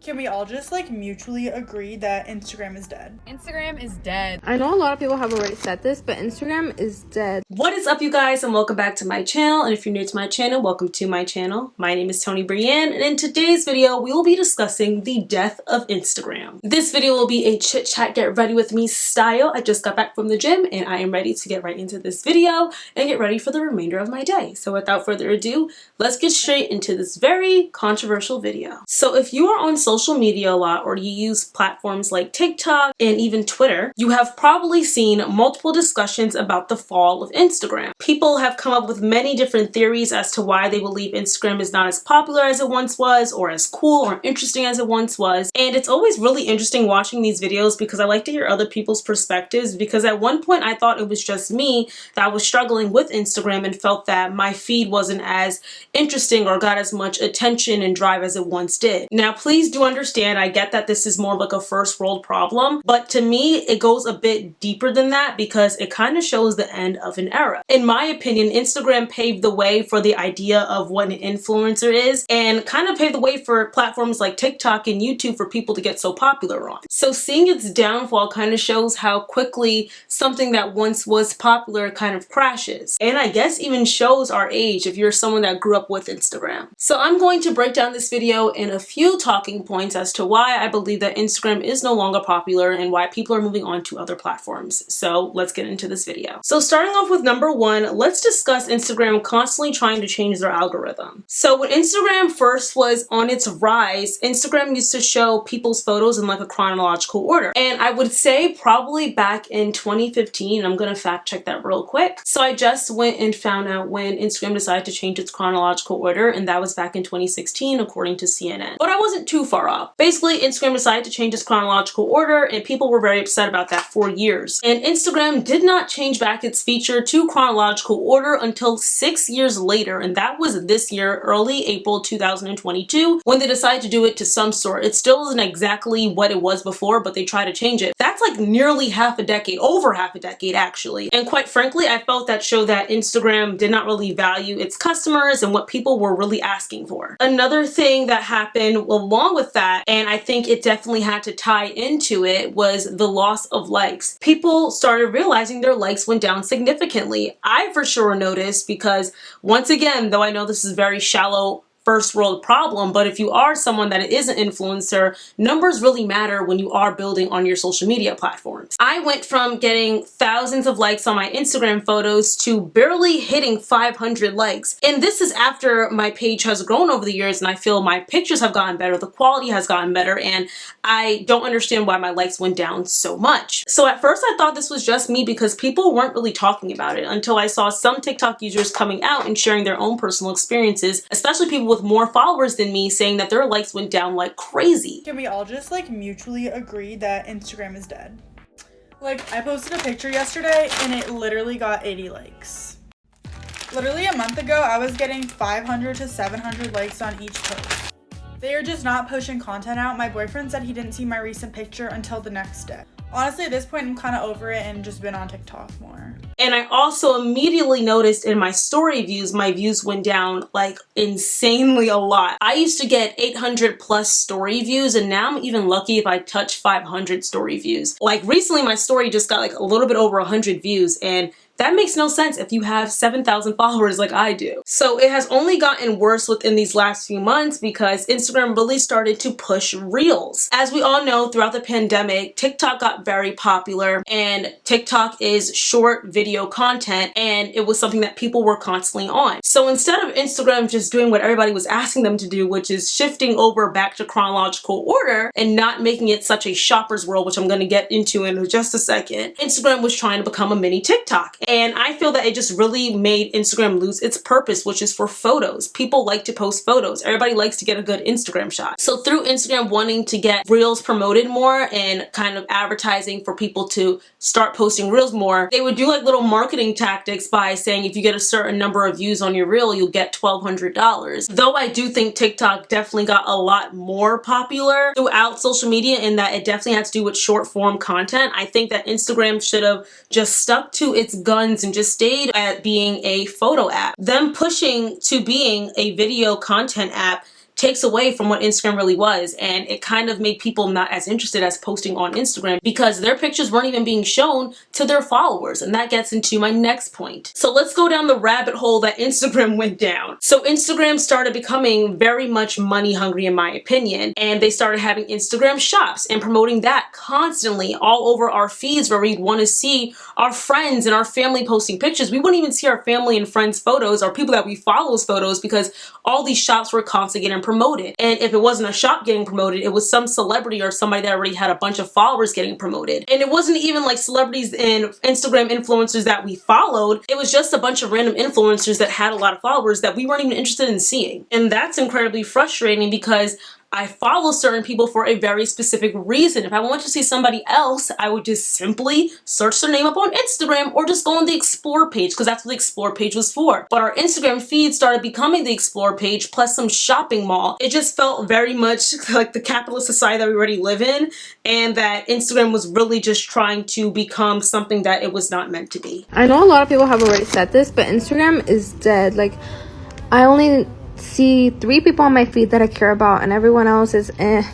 Can we all just like mutually agree that Instagram is dead? Instagram is dead. I know a lot of people have already said this, but Instagram is dead. What is up, you guys, and welcome back to my channel. And if you're new to my channel, welcome to my channel. My name is tonibryanne, and in today's video we will be discussing the death of Instagram. This video will be a chit chat, get ready with me style. I just got back from the gym and I am ready to get right into this video and get ready for the remainder of my day. So without further ado, let's get straight into this very controversial video. So if you are on social media a lot, or you use platforms like TikTok and even Twitter, you have probably seen multiple discussions about the fall of Instagram. People have come up with many different theories as to why they believe Instagram is not as popular as it once was, or as cool or interesting as it once was. And it's always really interesting watching these videos because I like to hear other people's perspectives, because at one point I thought it was just me that was struggling with Instagram and felt that my feed wasn't as interesting or got as much attention and drive as it once did. Now, please do understand, I get that this is more like a first world problem, but to me it goes a bit deeper than that because it kind of shows the end of an era. In my opinion, Instagram paved the way for the idea of what an influencer is, and kind of paved the way for platforms like TikTok and YouTube for people to get so popular on. So seeing its downfall kind of shows how quickly something that once was popular kind of crashes, and I guess even shows our age if you're someone that grew up with Instagram. So I'm going to break down this video in a few talking points as to why I believe that Instagram is no longer popular and why people are moving on to other platforms. So let's get into this video. So starting off with number one, let's discuss Instagram constantly trying to change their algorithm. So when Instagram first was on its rise, Instagram used to show people's photos in like a chronological order. And I would say probably back in 2015, I'm gonna fact check that real quick. So I just went and found out when Instagram decided to change its chronological order, and that was back in 2016 according to CNN. But I wasn't too far off. Basically, Instagram decided to change its chronological order, and people were very upset about that for years. And Instagram did not change back its feature to chronological order until 6 years later, and that was this year, early April 2022, when they decided to do it to some sort. It still isn't exactly what it was before, but they tried to change it. That's like nearly half a decade, over half a decade actually. And quite frankly, I felt that showed that Instagram did not really value its customers and what people were really asking for. Another thing that happened along with that, and I think it definitely had to tie into it, was the loss of likes. People started realizing their likes went down significantly. I for sure noticed because, once again, though I know this is very shallow first world problem, but if you are someone that is an influencer, numbers really matter when you are building on your social media platforms. I went from getting thousands of likes on my Instagram photos to barely hitting 500 likes. And this is after my page has grown over the years and I feel my pictures have gotten better, the quality has gotten better, and I don't understand why my likes went down so much. So at first I thought this was just me because people weren't really talking about it until I saw some TikTok users coming out and sharing their own personal experiences, especially people with more followers than me, saying that their likes went down like crazy. Can we all just like mutually agree that Instagram is dead? Like, I posted a picture yesterday and it literally got 80 likes. Literally a month ago, I was getting 500 to 700 likes on each post. They are just not pushing content out. My boyfriend said he didn't see my recent picture until the next day. Honestly, at this point, I'm kind of over it and just been on TikTok more. And I also immediately noticed in my story views, my views went down like insanely a lot. I used to get 800 plus story views, and now I'm even lucky if I touch 500 story views. Like recently, my story just got like a little bit over 100 views, and that makes no sense if you have 7,000 followers like I do. So it has only gotten worse within these last few months because Instagram really started to push Reels. As we all know, throughout the pandemic, TikTok got very popular, and TikTok is short video content, and it was something that people were constantly on. So instead of Instagram just doing what everybody was asking them to do, which is shifting over back to chronological order and not making it such a shopper's world, which I'm going to get into in just a second, Instagram was trying to become a mini TikTok. And I feel that it just really made Instagram lose its purpose, which is for photos. People like to post photos. Everybody likes to get a good Instagram shot. So through Instagram wanting to get Reels promoted more and kind of advertising for people to start posting Reels more, they would do like little marketing tactics by saying if you get a certain number of views on your Reel, you'll get $1,200. Though I do think TikTok definitely got a lot more popular throughout social media in that it definitely had to do with short form content, I think that Instagram should have just stuck to its guns and just stayed at being a photo app. Them pushing to being a video content app takes away from what Instagram really was, and it kind of made people not as interested as posting on Instagram because their pictures weren't even being shown to their followers. And that gets into my next point. So let's go down the rabbit hole that Instagram went down. So Instagram started becoming very much money hungry in my opinion, and they started having Instagram shops and promoting that constantly all over our feeds where we'd want to see our friends and our family posting pictures. We wouldn't even see our family and friends photos or people that we follow's photos because all these shops were constantly getting promoted. And if it wasn't a shop getting promoted, it was some celebrity or somebody that already had a bunch of followers getting promoted. And it wasn't even like celebrities and Instagram influencers that we followed. It was just a bunch of random influencers that had a lot of followers that we weren't even interested in seeing. And that's incredibly frustrating because I follow certain people for a very specific reason. If I want to see somebody else, I would just simply search their name up on Instagram or just go on the Explore page because that's what the Explore page was for. But our Instagram feed started becoming the Explore page plus some shopping mall. It just felt very much like the capitalist society that we already live in, and that Instagram was really just trying to become something that it was not meant to be. I know a lot of people have already said this, but Instagram is dead. Like, I only see 3 people on my feed that I care about, and everyone else is and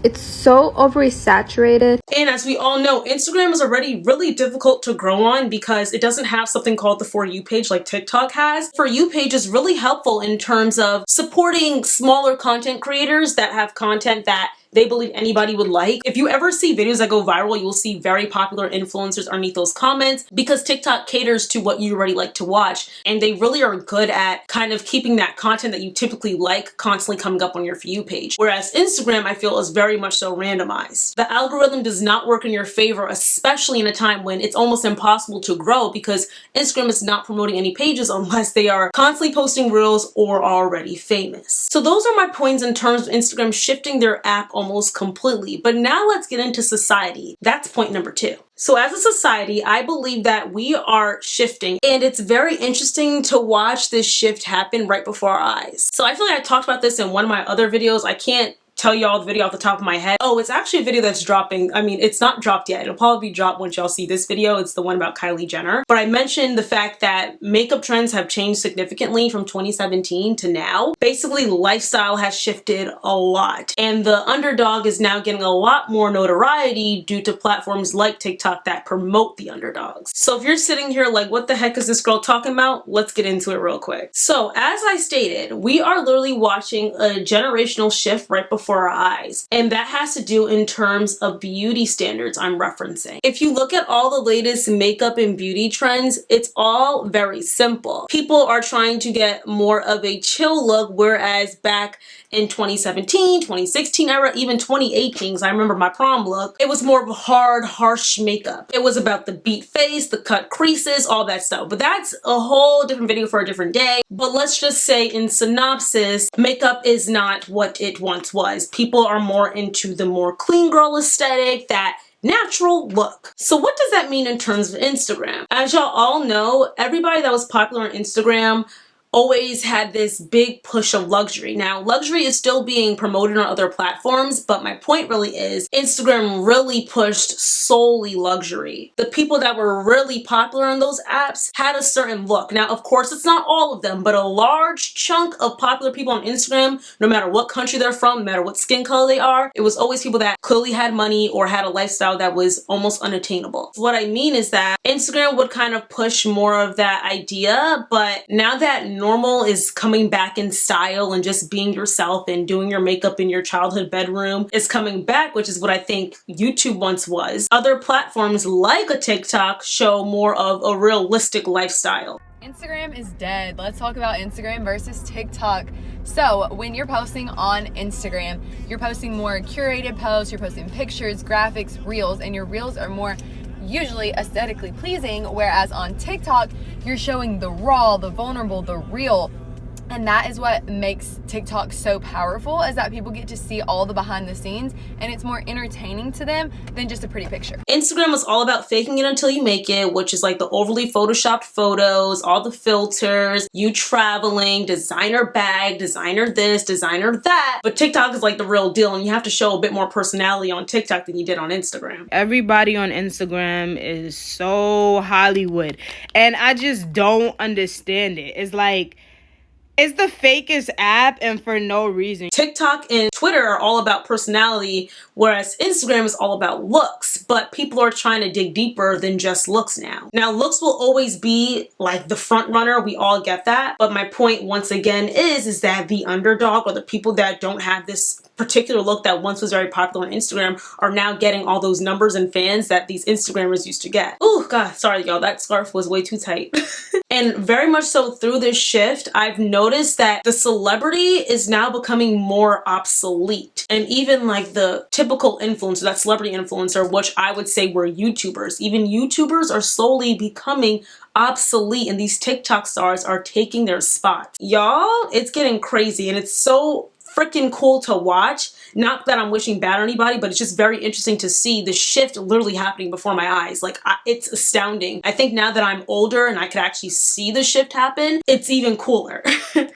it's so overly saturated. And as we all know, Instagram is already really difficult to grow on because it doesn't have something called the For You page like TikTok has. For You page is really helpful in terms of supporting smaller content creators that have content that they believe anybody would like. If you ever see videos that go viral, you will see very popular influencers underneath those comments because TikTok caters to what you already like to watch, and they really are good at kind of keeping that content that you typically like constantly coming up on your For You page. Whereas Instagram, I feel, is very much so randomized. The algorithm does not work in your favor, especially in a time when it's almost impossible to grow because Instagram is not promoting any pages unless they are constantly posting reels or are already famous. So those are my points in terms of Instagram shifting their app almost completely. But now let's get into society. That's point number 2. So as a society, I believe that we are shifting, and it's very interesting to watch this shift happen right before our eyes. So I feel like I talked about this in one of my other videos. I can't tell y'all the video off the top of my head. Oh, it's actually a video that's dropping. I mean, it's not dropped yet. It'll probably be dropped once y'all see this video. It's the one about Kylie Jenner. But I mentioned the fact that makeup trends have changed significantly from 2017 to now. Basically, lifestyle has shifted a lot. And the underdog is now getting a lot more notoriety due to platforms like TikTok that promote the underdogs. So if you're sitting here like, what the heck is this girl talking about? Let's get into it real quick. So as I stated, we are literally watching a generational shift right before our eyes, and that has to do in terms of beauty standards I'm referencing. If you look at all the latest makeup and beauty trends, it's all very simple. People are trying to get more of a chill look, whereas back in 2017, 2016 era, even 2018, because I remember my prom look, it was more of a hard, harsh makeup. It was about the beat face, the cut creases, all that stuff. But that's a whole different video for a different day. But let's just say in synopsis, makeup is not what it once was. People are more into the more clean girl aesthetic, that natural look. So what does that mean in terms of Instagram? As y'all all know, everybody that was popular on Instagram always had this big push of luxury. Now, luxury is still being promoted on other platforms, but my point really is Instagram really pushed solely luxury. The people that were really popular on those apps had a certain look. Now, of course, it's not all of them, but a large chunk of popular people on Instagram, no matter what country they're from, no matter what skin color they are, it was always people that clearly had money or had a lifestyle that was almost unattainable. What I mean is that Instagram would kind of push more of that idea, but now that normal is coming back in style and just being yourself and doing your makeup in your childhood bedroom is coming back, which is what I think YouTube once was. Other platforms like a TikTok show more of a realistic lifestyle. Instagram is dead. Let's talk about Instagram versus TikTok. So when you're posting on Instagram, you're posting more curated posts, you're posting pictures, graphics, reels, and your reels are more usually aesthetically pleasing, whereas on TikTok, you're showing the raw, the vulnerable, the real. And that is what makes TikTok so powerful, is that people get to see all the behind the scenes and it's more entertaining to them than just a pretty picture. Instagram was all about faking it until you make it, which is like the overly photoshopped photos, all the filters, you traveling, designer bag, designer this, designer that. But TikTok is like the real deal, and you have to show a bit more personality on TikTok than you did on Instagram. Everybody on Instagram is so Hollywood, and I just don't understand it. It's like, It's the fakest app and for no reason. TikTok and Twitter are all about personality, whereas Instagram is all about looks, but people are trying to dig deeper than just looks now. Now, looks will always be like the front runner. We all get that. But my point once again is that the underdog, or the people that don't have this particular look that once was very popular on Instagram, are now getting all those numbers and fans that these Instagrammers used to get. Oh God, sorry y'all, that scarf was way too tight. And very much so through this shift, I've noticed that the celebrity is now becoming more obsolete. And even like the typical influencer, that celebrity influencer, which I would say were YouTubers, even YouTubers are slowly becoming obsolete, and these TikTok stars are taking their spot. Y'all, it's getting crazy, and it's so freaking cool to watch. Not that I'm wishing bad on anybody, but it's just very interesting to see the shift literally happening before my eyes. Like, it's astounding. I think now that I'm older and I could actually see the shift happen, it's even cooler.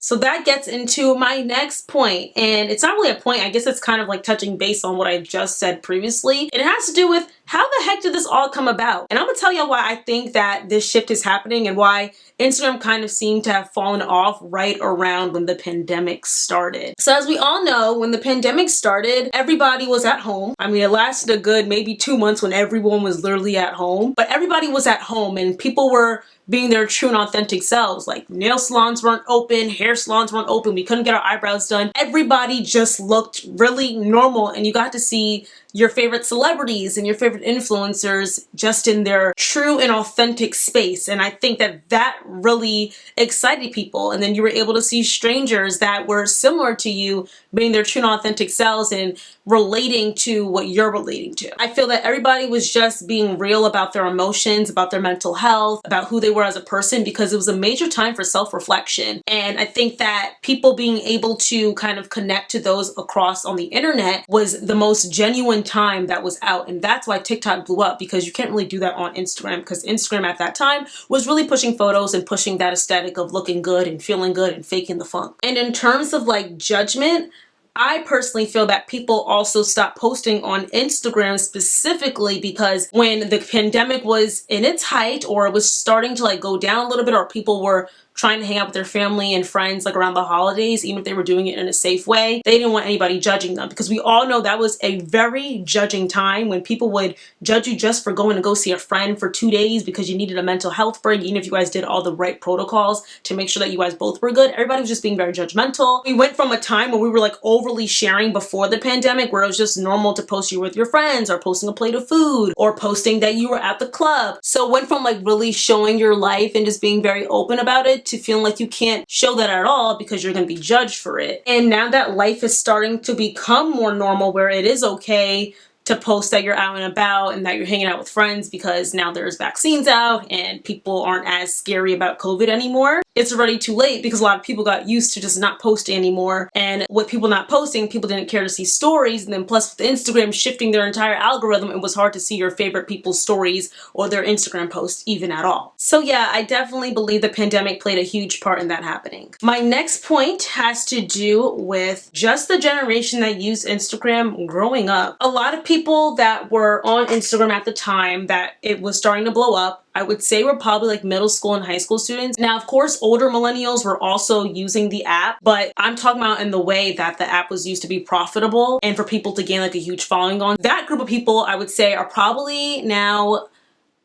So that gets into my next point, and it's not really a point. I guess it's kind of like touching base on what I just said previously. It has to do with how the heck did this all come about? And I'm gonna tell you why I think that this shift is happening and why Instagram kind of seemed to have fallen off right around when the pandemic started. So as we all know, when the pandemic started, everybody was at home. I mean, it lasted a good maybe 2 months when everyone was literally at home, but everybody was at home and people were being their true and authentic selves. Like, nail salons weren't open, hair salons weren't open, we couldn't get our eyebrows done. Everybody just looked really normal, and you got to see your favorite celebrities and your favorite influencers just in their true and authentic space. And I think that that really excited people. And then you were able to see strangers that were similar to you being their true and authentic selves and relating to what you're relating to. I feel that everybody was just being real about their emotions, about their mental health, about who they were as a person, because it was a major time for self-reflection. And I think that people being able to kind of connect to those across on the internet was the most genuine time that was out. And that's why TikTok blew up, because you can't really do that on Instagram, because Instagram at that time was really pushing photos and pushing that aesthetic of looking good and feeling good and faking the funk. And in terms of like judgment, I personally feel that people also stopped posting on Instagram specifically because when the pandemic was in its height, or it was starting to like go down a little bit, or people were trying to hang out with their family and friends like around the holidays, even if they were doing it in a safe way, they didn't want anybody judging them, because we all know that was a very judging time when people would judge you just for going to go see a friend for 2 days because you needed a mental health break, even if you guys did all the right protocols to make sure that you guys both were good. Everybody was just being very judgmental. We went from a time where we were like overly sharing before the pandemic, where it was just normal to post you with your friends, or posting a plate of food, or posting that you were at the club. So it went from like really showing your life and just being very open about it to feeling like you can't show that at all because you're going to be judged for it. And now that life is starting to become more normal, where it is okay to post that you're out and about and that you're hanging out with friends because now there's vaccines out and people aren't as scary about COVID anymore, it's already too late, because a lot of people got used to just not posting anymore. And with people not posting, people didn't care to see stories. And then plus with Instagram shifting their entire algorithm, it was hard to see your favorite people's stories or their Instagram posts even at all. So yeah, I definitely believe the pandemic played a huge part in that happening. My next point has to do with just the generation that used Instagram growing up. A lot of people that were on Instagram at the time that it was starting to blow up, I would say were probably like middle school and high school students. Now, of course, older millennials were also using the app, but I'm talking about in the way that the app was used to be profitable and for people to gain like a huge following on. That group of people, I would say, are probably now,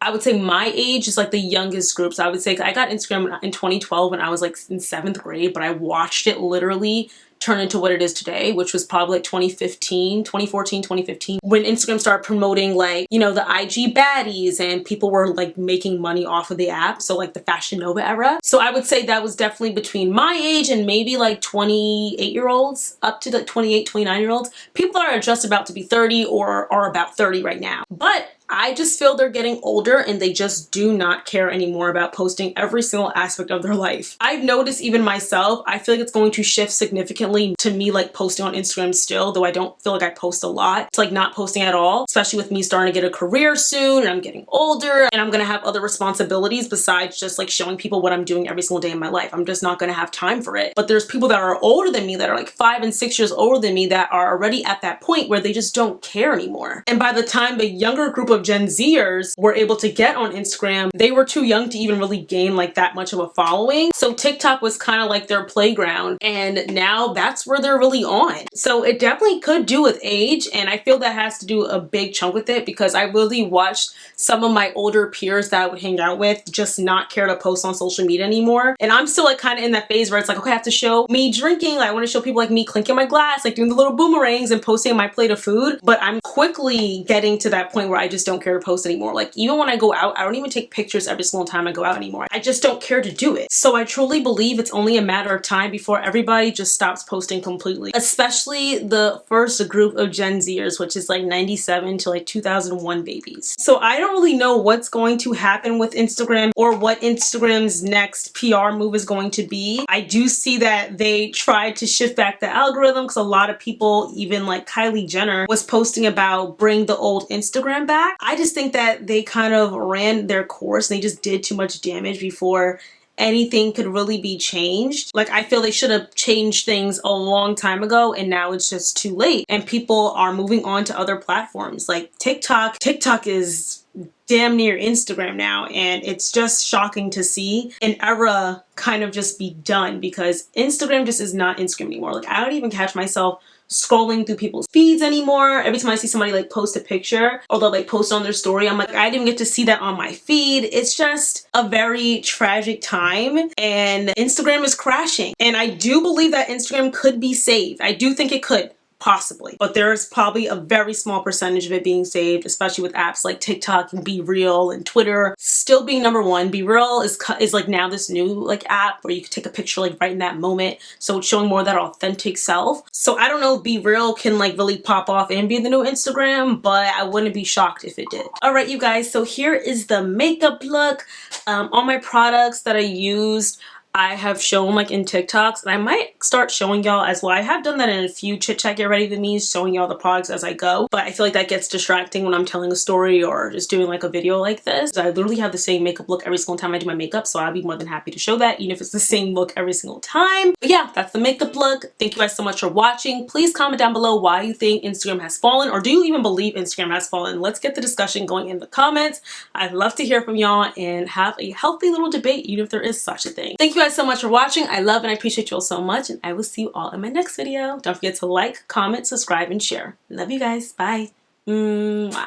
I would say my age is like the youngest group. So I would say I got Instagram in 2012 when I was like in 7th grade, but I watched it literally turn into what it is today, which was probably like 2014, 2015, when Instagram started promoting like, you know, the IG baddies and people were like making money off of the app. So like the Fashion Nova era. So I would say that was definitely between my age and maybe like 28-year-olds up to like 28, 29-year-olds. People that are just about to be 30 or are about 30 right now. But I just feel they're getting older and they just do not care anymore about posting every single aspect of their life. I've noticed even myself, I feel like it's going to shift significantly to me like posting on Instagram still, though I don't feel like I post a lot, to like not posting at all, especially with me starting to get a career soon and I'm getting older and I'm gonna have other responsibilities besides just like showing people what I'm doing every single day in my life. I'm just not gonna have time for it. But there's people that are older than me, that are like 5 and 6 years older than me, that are already at that point where they just don't care anymore. And by the time the younger group of of Gen Zers were able to get on Instagram, they were too young to even really gain like that much of a following. So TikTok was kind of like their playground, and now that's where they're really on. So it definitely could do with age, and I feel that has to do a big chunk with it, because I really watched some of my older peers that I would hang out with just not care to post on social media anymore. And I'm still like kind of in that phase where it's like, okay, I have to show me drinking. Like, I want to show people like me clinking my glass, like doing the little boomerangs and posting my plate of food. But I'm quickly getting to that point where I just don't care to post anymore. Like, even when I go out, I don't even take pictures every single time I go out anymore. I just don't care to do it. So I truly believe it's only a matter of time before everybody just stops posting completely, especially the first group of Gen Zers, which is like 97 to like 2001 babies. So I don't really know what's going to happen with Instagram or what Instagram's next PR move is going to be. I do see that they tried to shift back the algorithm, because a lot of people, even like Kylie Jenner, was posting about bring the old Instagram back. I just think that they kind of ran their course and they just did too much damage before anything could really be changed. Like, I feel they should have changed things a long time ago, and now it's just too late, and people are moving on to other platforms like TikTok. TikTok is damn near Instagram now, and it's just shocking to see an era kind of just be done, because Instagram just is not Instagram anymore. Like, I don't even catch myself scrolling through people's feeds anymore. Every time I see somebody like post a picture or they'll like post on their story, I'm like, I didn't even get to see that on my feed. It's just a very tragic time, and Instagram is crashing. And I do believe that Instagram could be saved. I do think it could. Possibly, but there's probably a very small percentage of it being saved, especially with apps like TikTok and Be Real and Twitter still being number one. Be Real is like now this new like app where you can take a picture like right in that moment, so it's showing more of that authentic self. So I don't know if Be Real can like really pop off and be the new Instagram, but I wouldn't be shocked if it did. All right, you guys, so here is the makeup look. All my products that I used, I have shown like in TikToks, and I might start showing y'all as well. I have done that in a few Chit Chat Get Ready With Me's, showing y'all the products as I go, but I feel like that gets distracting when I'm telling a story or just doing like a video like this. I literally have the same makeup look every single time I do my makeup, so I'll be more than happy to show that, even if it's the same look every single time. But yeah, that's the makeup look. Thank you guys so much for watching. Please comment down below why you think Instagram has fallen, or do you even believe Instagram has fallen? Let's get the discussion going in the comments. I'd love to hear from y'all and have a healthy little debate, even if there is such a thing. Thank you guys so much for watching. I love and I appreciate you all so much, and I will see you all in my next video. Don't forget to like, comment, subscribe, and share. Love you guys. Bye. Mwah.